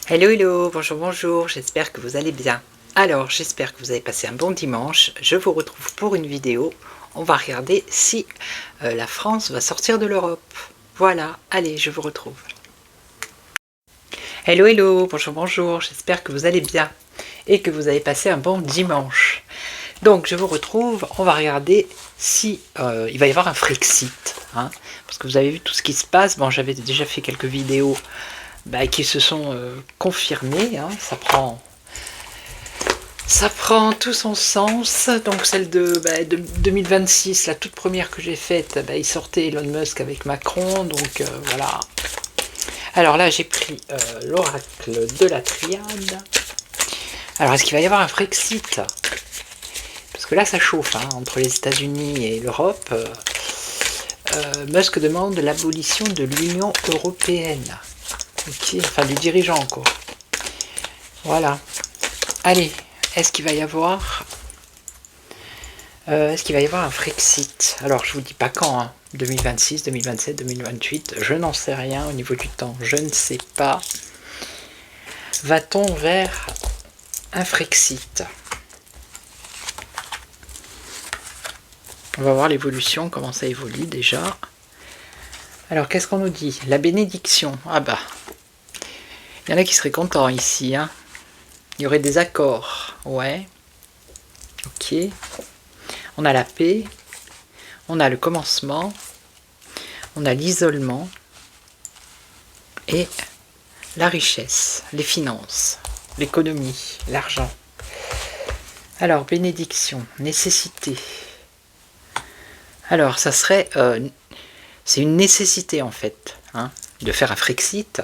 Hello, hello, bonjour, bonjour, j'espère que vous allez bien. Alors, j'espère que vous avez passé un bon dimanche. Je vous retrouve pour une vidéo. On va regarder si la France va sortir de l'Europe. Voilà, allez, je vous retrouve. Hello, hello, bonjour, bonjour, j'espère que vous allez bien et que vous avez passé un bon dimanche. Donc, je vous retrouve, on va regarder si il va y avoir un Frexit. Parce que vous avez vu tout ce qui se passe. Bon, j'avais déjà fait quelques vidéos qui se sont confirmées. Ça prend tout son sens. Donc celle de 2026, la toute première que j'ai faite, il sortait Elon Musk avec Macron. Donc voilà. Alors là, j'ai pris l'oracle de la triade. Alors, est-ce qu'il va y avoir un Frexit? Parce que là, ça chauffe entre les États-Unis et l'Europe. Musk demande l'abolition de l'Union européenne. Ok, enfin du dirigeant quoi. Voilà. Allez, est-ce qu'il va y avoir un Frexit? Alors je vous dis pas quand, 2026, 2027, 2028, je n'en sais rien au niveau du temps, je ne sais pas. Va-t-on vers un Frexit? On va voir l'évolution, comment ça évolue déjà. Alors qu'est-ce qu'on nous dit? La bénédiction. Ah bah, il y en a qui seraient contents ici. Il y aurait des accords. Ouais. Ok. On a la paix. On a le commencement. On a l'isolement. Et la richesse, les finances, l'économie, l'argent. Alors, bénédiction, nécessité. Alors, ça serait... c'est une nécessité en fait, de faire un Frexit.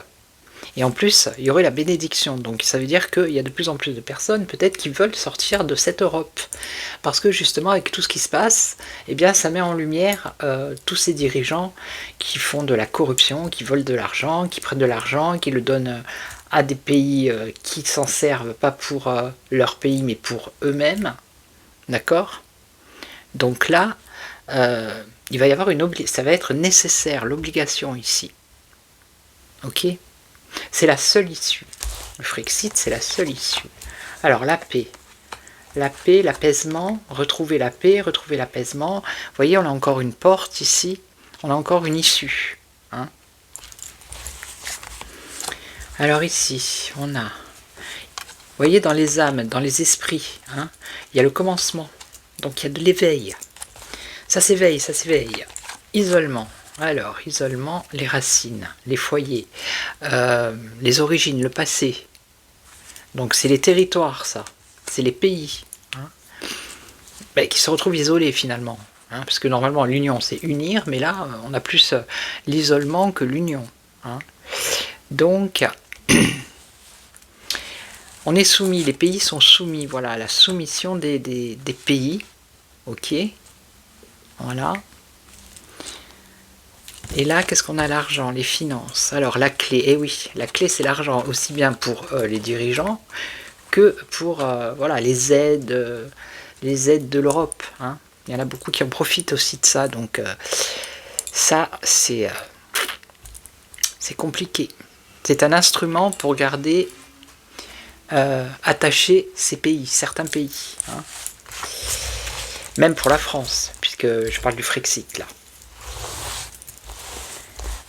Et en plus, il y aurait la bénédiction. Donc ça veut dire qu'il y a de plus en plus de personnes peut-être qui veulent sortir de cette Europe. Parce que justement, avec tout ce qui se passe, eh bien, ça met en lumière tous ces dirigeants qui font de la corruption, qui volent de l'argent, qui prennent de l'argent, qui le donnent à des pays qui s'en servent pas pour leur pays, mais pour eux-mêmes. D'accord? Donc là, il va y avoir ça va être nécessaire, l'obligation ici. Ok? C'est la seule issue. Le Frexit, c'est la seule issue. Alors, la paix. La paix, l'apaisement, retrouver la paix, retrouver l'apaisement. Vous voyez, on a encore une porte ici. On a encore une issue. Alors ici, on a... Vous voyez, dans les âmes, dans les esprits, il y a le commencement. Donc, il y a de l'éveil. Ça s'éveille, ça s'éveille. Isolement. Alors, isolement, les racines, les foyers, les origines, le passé. Donc c'est les territoires, ça. C'est les pays qui se retrouvent isolés finalement. Parce que normalement l'union c'est unir, mais là on a plus l'isolement que l'union. Donc on est soumis, les pays sont soumis, voilà, à la soumission des pays. Ok. Voilà. Et là, qu'est-ce qu'on a? L'argent, les finances. Alors, la clé, eh oui, la clé, c'est l'argent, aussi bien pour les dirigeants que pour voilà, les aides de l'Europe. Il y en a beaucoup qui en profitent aussi de ça. Donc, ça, c'est compliqué. C'est un instrument pour garder attachés ces pays, certains pays. Même pour la France, puisque je parle du Frexit, là.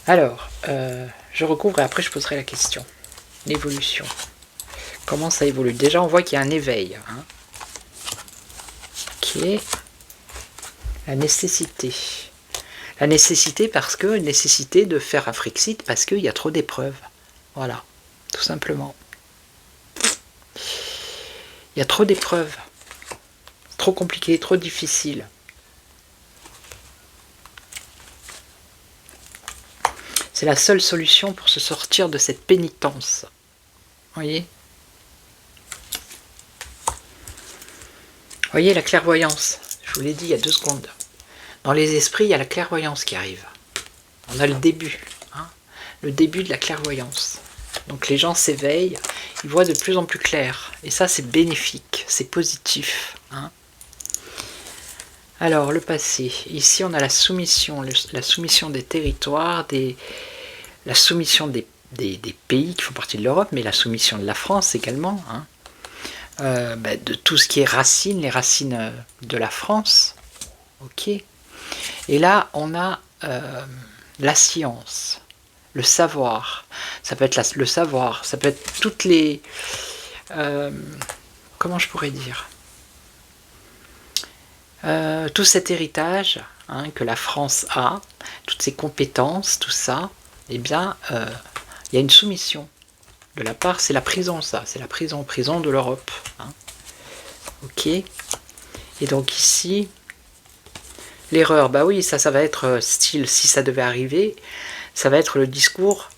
Alors, je recouvre et après je poserai la question. L'évolution. Comment ça évolue? Déjà, on voit qu'il y a un éveil. Ok. La nécessité. La nécessité parce que nécessité de faire un Frexit parce qu'il y a trop d'épreuves. Voilà, tout simplement. Il y a trop d'épreuves. Trop compliqué, trop difficile. C'est la seule solution pour se sortir de cette pénitence. Vous voyez? Vous voyez la clairvoyance? Je vous l'ai dit il y a 2 secondes. Dans les esprits, il y a la clairvoyance qui arrive. On a le début. Le début de la clairvoyance. Donc les gens s'éveillent, ils voient de plus en plus clair. Et ça, c'est bénéfique, c'est positif. Alors, le passé. Ici, on a la soumission des territoires, la soumission des des pays qui font partie de l'Europe, mais la soumission de la France également, hein. De tout ce qui est racines, les racines de la France. Ok. Et là, on a la science, le savoir. Ça peut être le savoir, ça peut être toutes les... comment je pourrais dire, tout cet héritage, hein, que la France a, toutes ses compétences, tout ça, eh bien, il y a une soumission de la part, c'est la prison, ça, c'est la prison de l'Europe, hein. Ok. Et donc ici, l'erreur, bah oui, ça va être style, si ça devait arriver, ça va être le discours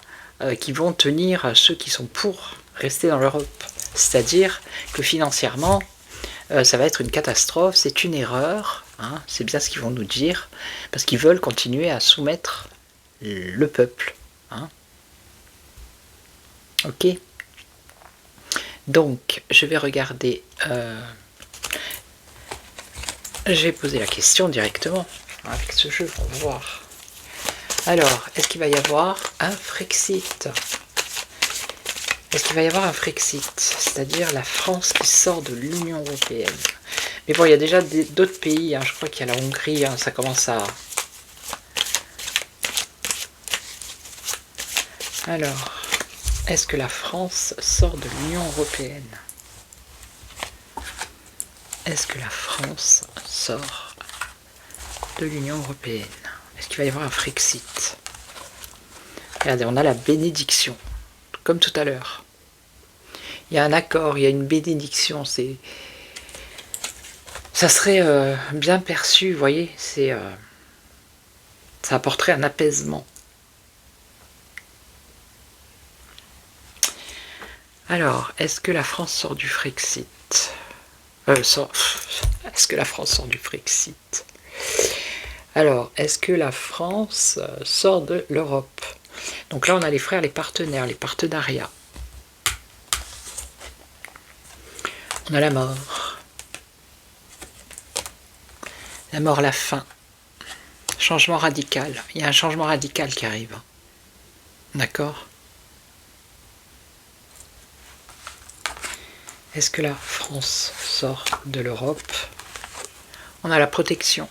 qui vont tenir ceux qui sont pour rester dans l'Europe. C'est-à-dire que financièrement, ça va être une catastrophe, c'est une erreur, hein, c'est bien ce qu'ils vont nous dire, parce qu'ils veulent continuer à soumettre le peuple, hein. Ok. Donc, je vais regarder, je vais poser la question directement avec ce jeu, on va voir. Alors, est-ce qu'il va y avoir un Frexit? Est-ce qu'il va y avoir un Frexit, c'est-à-dire la France qui sort de l'Union Européenne? Mais bon, il y a déjà d'autres pays, hein, je crois qu'il y a la Hongrie, hein, ça commence à... Alors, est-ce que la France sort de l'Union Européenne? Est-ce que la France sort de l'Union Européenne? Est-ce qu'il va y avoir un Frexit? Regardez, on a la bénédiction, comme tout à l'heure. Il y a un accord, il y a une bénédiction, c'est... Ça serait bien perçu, vous voyez, c'est... ça apporterait un apaisement. Alors, est-ce que la France sort du Frexit? Est-ce que la France sort du Frexit? Alors, est-ce que la France sort de l'Europe? Donc là, on a les frères, les partenaires, les partenariats. On a la mort. La mort, la fin. Changement radical. Il y a un changement radical qui arrive. D'accord? Est-ce que la France sort de l'Europe? On a la protection.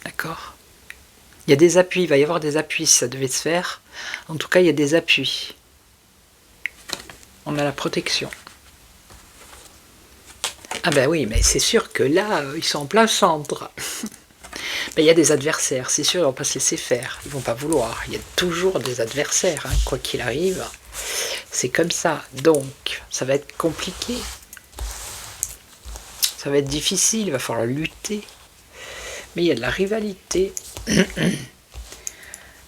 D'accord? Il y a des appuis, il va y avoir des appuis si ça devait se faire. En tout cas, il y a des appuis. On a la protection. Ah ben oui, mais c'est sûr que là, ils sont en plein centre. Ben, il y a des adversaires, c'est sûr, ils vont pas se laisser faire. Ils vont pas vouloir. Il y a toujours des adversaires, hein, quoi qu'il arrive. C'est comme ça. Donc, ça va être compliqué. Ça va être difficile, il va falloir lutter. Mais il y a de la rivalité.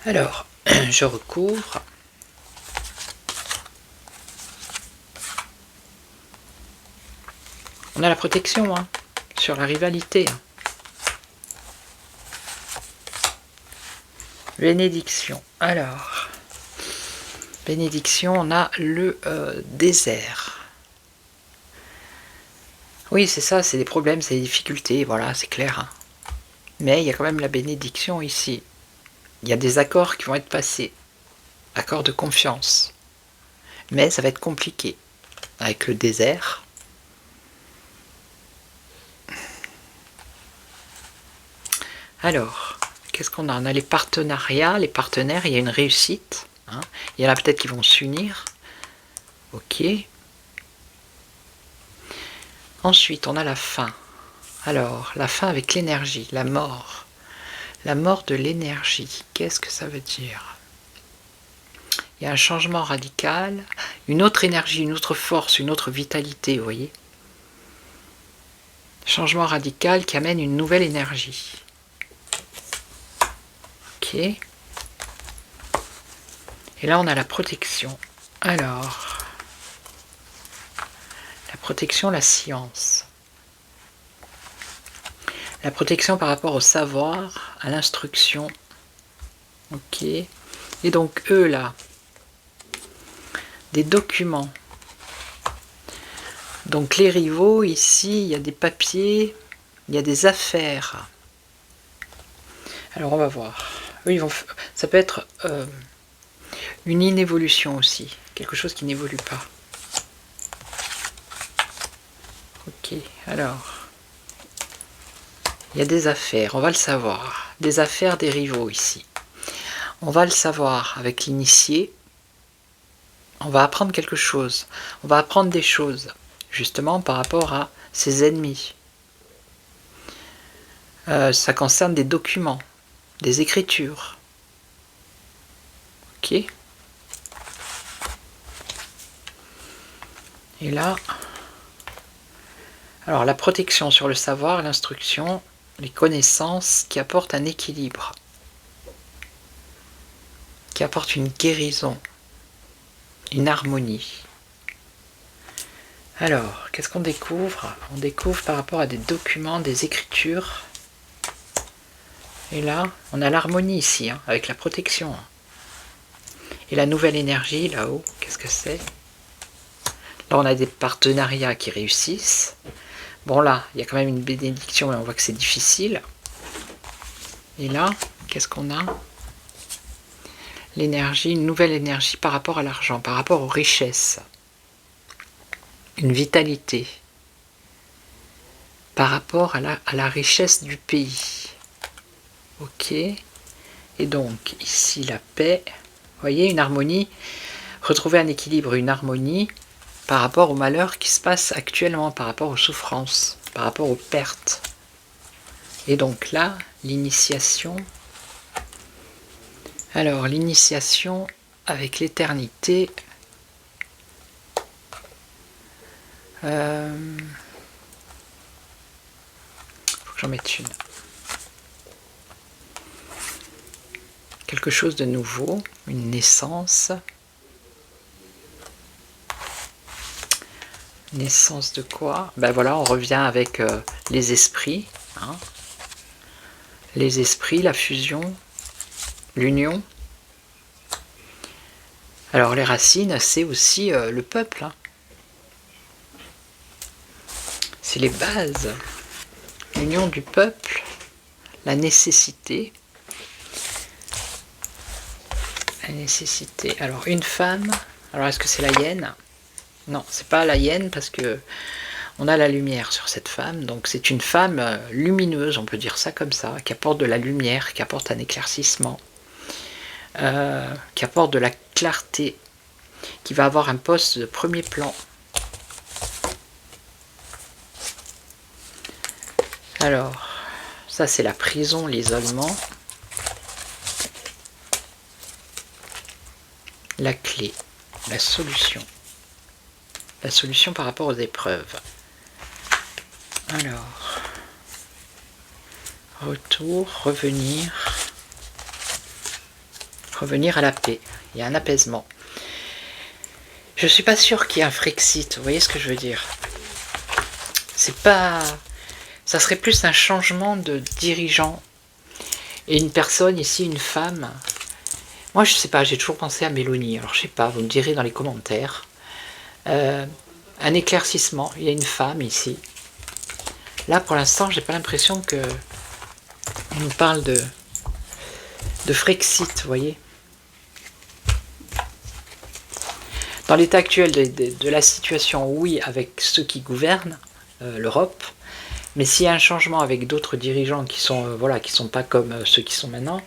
Alors, je recouvre. On a la protection, hein, sur la rivalité. Bénédiction. Alors, bénédiction, on a le désert. Oui, c'est ça, c'est des problèmes, c'est des difficultés, voilà, c'est clair, hein. Mais il y a quand même la bénédiction ici. Il y a des accords qui vont être passés. Accords de confiance. Mais ça va être compliqué. Avec le désert. Alors, qu'est-ce qu'on a? On a les partenariats, les partenaires, il y a une réussite, hein. Il y en a peut-être qui vont s'unir. Ok. Ensuite, on a la fin. Alors, la fin avec l'énergie, la mort. La mort de l'énergie, qu'est-ce que ça veut dire? Il y a un changement radical, une autre énergie, une autre force, une autre vitalité, vous voyez? Changement radical qui amène une nouvelle énergie. Ok. Et là, on a la protection. Alors, la protection, la science. La protection par rapport au savoir, à l'instruction. Ok. Et donc, eux, là, des documents. Donc, les rivaux, ici, il y a des papiers, il y a des affaires. Alors, on va voir. Eux, ça peut être Une inévolution aussi, quelque chose qui n'évolue pas. Ok, alors, il y a des affaires, on va le savoir. Des affaires, des rivaux ici. On va le savoir avec l'initié. On va apprendre quelque chose. On va apprendre des choses, justement par rapport à ses ennemis. Ça concerne des documents, des écritures. Ok. Et là, alors la protection sur le savoir, l'instruction, les connaissances qui apportent un équilibre, qui apportent une guérison, une harmonie. Alors, qu'est-ce qu'on découvre? On découvre par rapport à des documents, des écritures. Et là, on a l'harmonie ici, hein, avec la protection. Et la nouvelle énergie, là-haut, qu'est-ce que c'est? Là, on a des partenariats qui réussissent. Bon, là, il y a quand même une bénédiction, mais on voit que c'est difficile. Et là, qu'est-ce qu'on a? L'énergie, une nouvelle énergie par rapport à l'argent, par rapport aux richesses. Une vitalité. Par rapport à la richesse du pays. Ok. Et donc, ici, la paix. Vous voyez, une harmonie. Retrouver un équilibre, une harmonie par rapport au malheur qui se passe actuellement, par rapport aux souffrances, par rapport aux pertes. Et donc là, l'initiation. Alors, l'initiation avec l'éternité. Faut que j'en mette une. Quelque chose de nouveau, une naissance. Naissance de quoi? Ben voilà, on revient avec les esprits. Hein. Les esprits, la fusion, l'union. Alors les racines, c'est aussi le peuple. Hein. C'est les bases. L'union du peuple, la nécessité. La nécessité. Alors une femme, alors est-ce que c'est la hyène? Non, c'est pas la hyène parce que on a la lumière sur cette femme, donc c'est une femme lumineuse, on peut dire ça comme ça, qui apporte de la lumière, qui apporte un éclaircissement, qui apporte de la clarté, qui va avoir un poste de premier plan. Alors, ça c'est la prison, l'isolement, la clé, la solution par rapport aux épreuves. Alors, retour, revenir à la paix. Il y a un apaisement. Je suis pas sûr qu'il y ait un Frexit, vous voyez ce que je veux dire? C'est pas... Ça serait plus un changement de dirigeant. Et une personne ici, une femme... Moi je sais pas, j'ai toujours pensé à Mélanie, alors je sais pas, vous me direz dans les commentaires. Un éclaircissement, il y a une femme ici. Là pour l'instant j'ai pas l'impression que on nous parle de Frexit, vous voyez. Dans l'état actuel de la situation, oui, avec ceux qui gouvernent l'Europe, mais s'il y a un changement avec d'autres dirigeants qui sont voilà, qui sont pas comme ceux qui sont maintenant,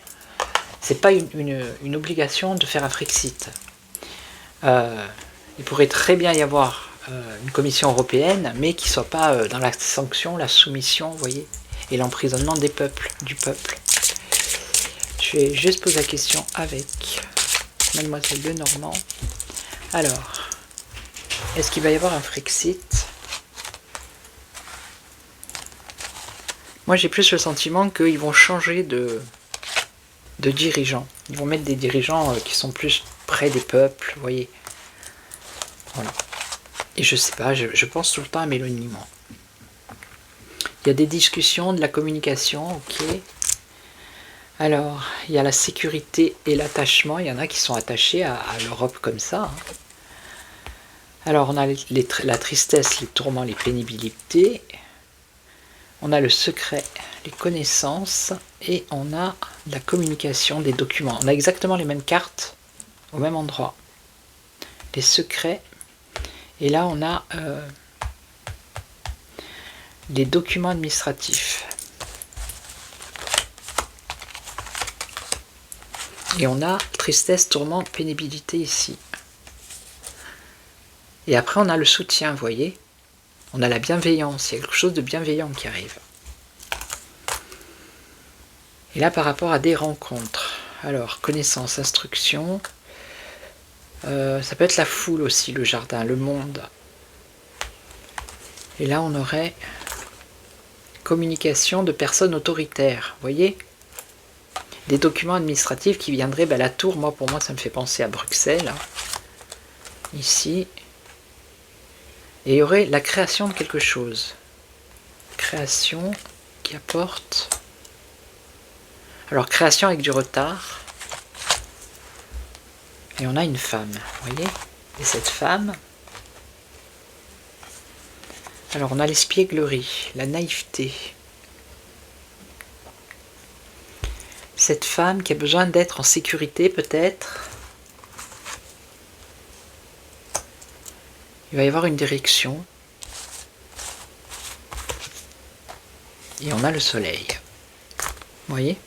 c'est pas une obligation de faire un Frexit. Il pourrait très bien y avoir une commission européenne, mais qui ne soit pas dans la sanction, la soumission, vous voyez, et l'emprisonnement des peuples, du peuple. Je vais juste poser la question avec Mademoiselle Lenormand. Alors, est-ce qu'il va y avoir un Frexit? Moi j'ai plus le sentiment qu'ils vont changer de dirigeants. Ils vont mettre des dirigeants qui sont plus près des peuples, vous voyez. Voilà. Et je sais pas, je pense tout le temps à Mélanie, moi. Il y a des discussions, de la communication, ok. Alors, il y a la sécurité et l'attachement. Il y en a qui sont attachés à l'Europe comme ça. Hein. Alors, on a la tristesse, les tourments, les pénibilités. On a le secret, les connaissances. Et on a la communication des documents. On a exactement les mêmes cartes. au même endroit. Les secrets. Et là, on a les documents administratifs. Et on a tristesse, tourment, pénibilité ici. Et après, on a le soutien, vous voyez. On a la bienveillance, il y a quelque chose de bienveillant qui arrive. Et là, par rapport à des rencontres. Alors, connaissance, instruction. Ça peut être la foule aussi, le jardin, le monde. Et là, on aurait communication de personnes autoritaires, vous voyez. Des documents administratifs qui viendraient, la tour, pour moi, ça me fait penser à Bruxelles. Ici. Et il y aurait la création de quelque chose. Création qui apporte... Alors, création avec du retard. Et on a une femme, vous voyez. Et cette femme... Alors, on a l'espièglerie, la naïveté. Cette femme qui a besoin d'être en sécurité, peut-être. Il va y avoir une direction. Et on a le soleil. Vous voyez ?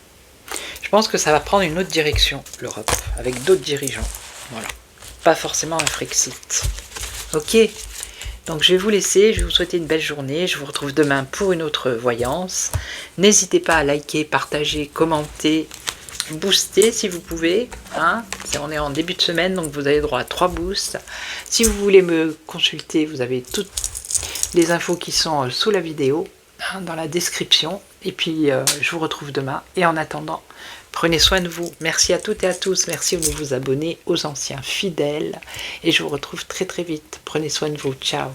Je pense que ça va prendre une autre direction, l'Europe, avec d'autres dirigeants. Voilà. Pas forcément un Frexit. Ok. Donc je vais vous laisser, je vais vous souhaiter une belle journée. Je vous retrouve demain pour une autre voyance. N'hésitez pas à liker, partager, commenter, booster si vous pouvez. On est en début de semaine, donc vous avez droit à 3 boosts. Si vous voulez me consulter, vous avez toutes les infos qui sont sous la vidéo, dans la description. Et puis je vous retrouve demain. Et en attendant, prenez soin de vous. Merci à toutes et à tous. Merci aux nouveaux abonnés, aux anciens fidèles. Et je vous retrouve très très vite. Prenez soin de vous. Ciao.